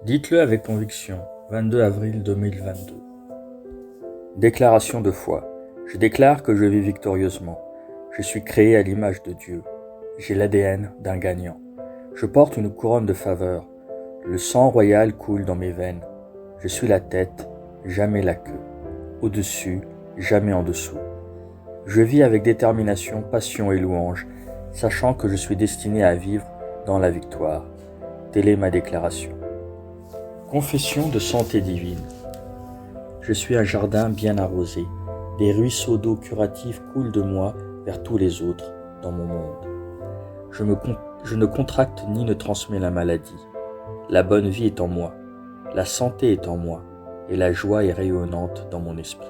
Dites-le avec conviction. 22 avril 2022. Déclaration de foi. Je déclare que je vis victorieusement. Je suis créé à l'image de Dieu. J'ai l'ADN d'un gagnant. Je porte une couronne de faveur. Le sang royal coule dans mes veines. Je suis la tête, jamais la queue. Au-dessus, jamais en dessous. Je vis avec détermination, passion et louange, sachant que je suis destiné à vivre dans la victoire. Telle est ma déclaration. Confession de santé divine. Je suis un jardin bien arrosé. Des ruisseaux d'eau curative coulent de moi vers tous les autres dans mon monde. Je ne contracte ni ne transmets la maladie. La bonne vie est en moi. La santé est en moi. Et la joie est rayonnante dans mon esprit.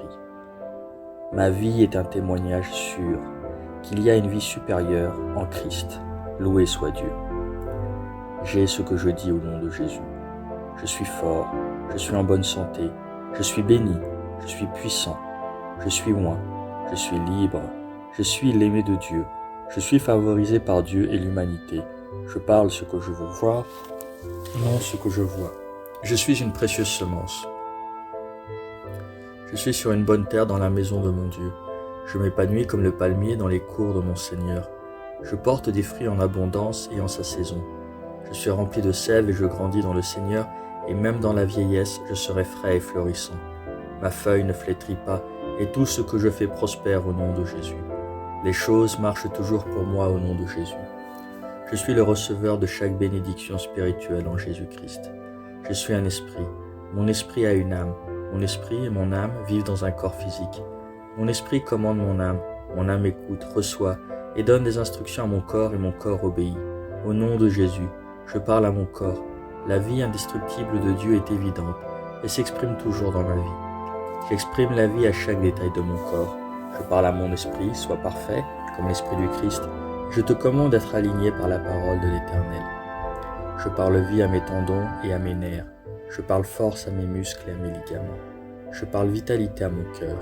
Ma vie est un témoignage sûr qu'il y a une vie supérieure en Christ. Loué soit Dieu. J'ai ce que je dis au nom de Jésus. Je suis fort, je suis en bonne santé, je suis béni, je suis puissant, je suis loin, je suis libre, je suis l'aimé de Dieu, je suis favorisé par Dieu et l'humanité. Je parle ce que je veux voir, non ce que je vois. Je suis une précieuse semence. Je suis sur une bonne terre dans la maison de mon Dieu. Je m'épanouis comme le palmier dans les cours de mon Seigneur. Je porte des fruits en abondance et en sa saison. Je suis rempli de sève et je grandis dans le Seigneur, et même dans la vieillesse, je serai frais et florissant. Ma feuille ne flétrit pas, et tout ce que je fais prospère au nom de Jésus. Les choses marchent toujours pour moi au nom de Jésus. Je suis le receveur de chaque bénédiction spirituelle en Jésus-Christ. Je suis un esprit. Mon esprit a une âme. Mon esprit et mon âme vivent dans un corps physique. Mon esprit commande mon âme écoute, reçoit et donne des instructions à mon corps et mon corps obéit. Au nom de Jésus, je parle à mon corps. La vie indestructible de Dieu est évidente et s'exprime toujours dans ma vie. J'exprime la vie à chaque détail de mon corps. Je parle à mon esprit, sois parfait, comme l'esprit du Christ. Je te commande d'être aligné par la parole de l'Éternel. Je parle vie à mes tendons et à mes nerfs. Je parle force à mes muscles et à mes ligaments. Je parle vitalité à mon cœur.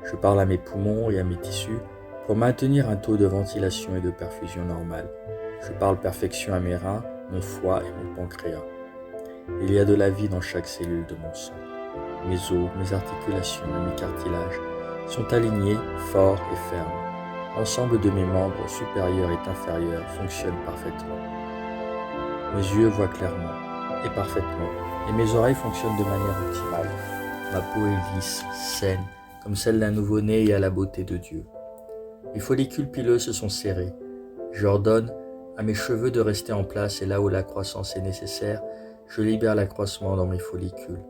Je parle à mes poumons et à mes tissus pour maintenir un taux de ventilation et de perfusion normal. Je parle perfection à mes reins, mon foie et mon pancréas. Il y a de la vie dans chaque cellule de mon sang. Mes os, mes articulations et mes cartilages sont alignés, forts et fermes. L'ensemble de mes membres supérieurs et inférieurs fonctionnent parfaitement. Mes yeux voient clairement et parfaitement, et mes oreilles fonctionnent de manière optimale. Ma peau est lisse, saine, comme celle d'un nouveau-né et à la beauté de Dieu. Mes follicules pileux se sont serrés. J'ordonne à mes cheveux de rester en place et là où la croissance est nécessaire, je libère l'accroissement dans mes follicules.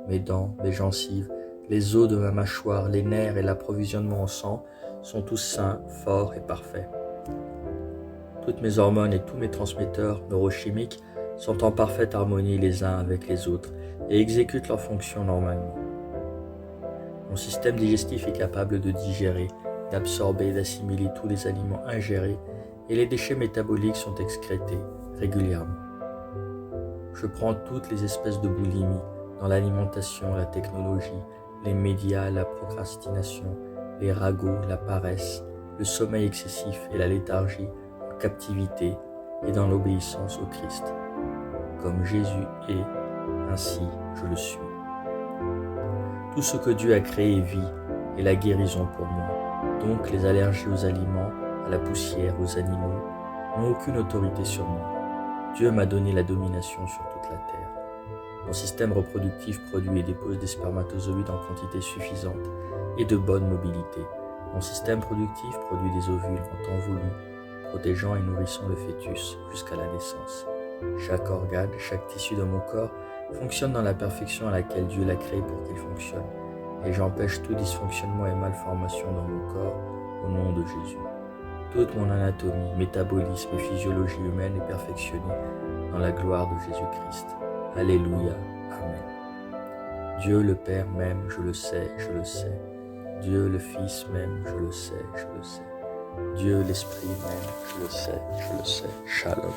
Mes dents, mes gencives, les os de ma mâchoire, les nerfs et l'approvisionnement en sang sont tous sains, forts et parfaits. Toutes mes hormones et tous mes transmetteurs neurochimiques sont en parfaite harmonie les uns avec les autres et exécutent leurs fonctions normalement. Mon système digestif est capable de digérer, d'absorber et d'assimiler tous les aliments ingérés et les déchets métaboliques sont excrétés régulièrement. Je prends toutes les espèces de boulimie dans l'alimentation, la technologie, les médias, la procrastination, les ragots, la paresse, le sommeil excessif et la léthargie en captivité et dans l'obéissance au Christ. Comme Jésus est, ainsi je le suis. Tout ce que Dieu a créé vit est la guérison pour moi. Donc les allergies aux aliments, à la poussière, aux animaux, n'ont aucune autorité sur moi. Dieu m'a donné la domination sur toute la terre. Mon système reproductif produit et dépose des spermatozoïdes en quantité suffisante et de bonne mobilité. Mon système productif produit des ovules en temps voulu, protégeant et nourrissant le fœtus jusqu'à la naissance. Chaque organe, chaque tissu de mon corps fonctionne dans la perfection à laquelle Dieu l'a créé pour qu'il fonctionne, et j'empêche tout dysfonctionnement et malformation dans mon corps au nom de Jésus. Toute mon anatomie, métabolisme et physiologie humaine est perfectionnée dans la gloire de Jésus-Christ. Alléluia. Amen. Dieu le Père m'aime, je le sais, je le sais. Dieu le Fils m'aime, je le sais, je le sais. Dieu l'Esprit m'aime, je le sais, je le sais. Shalom.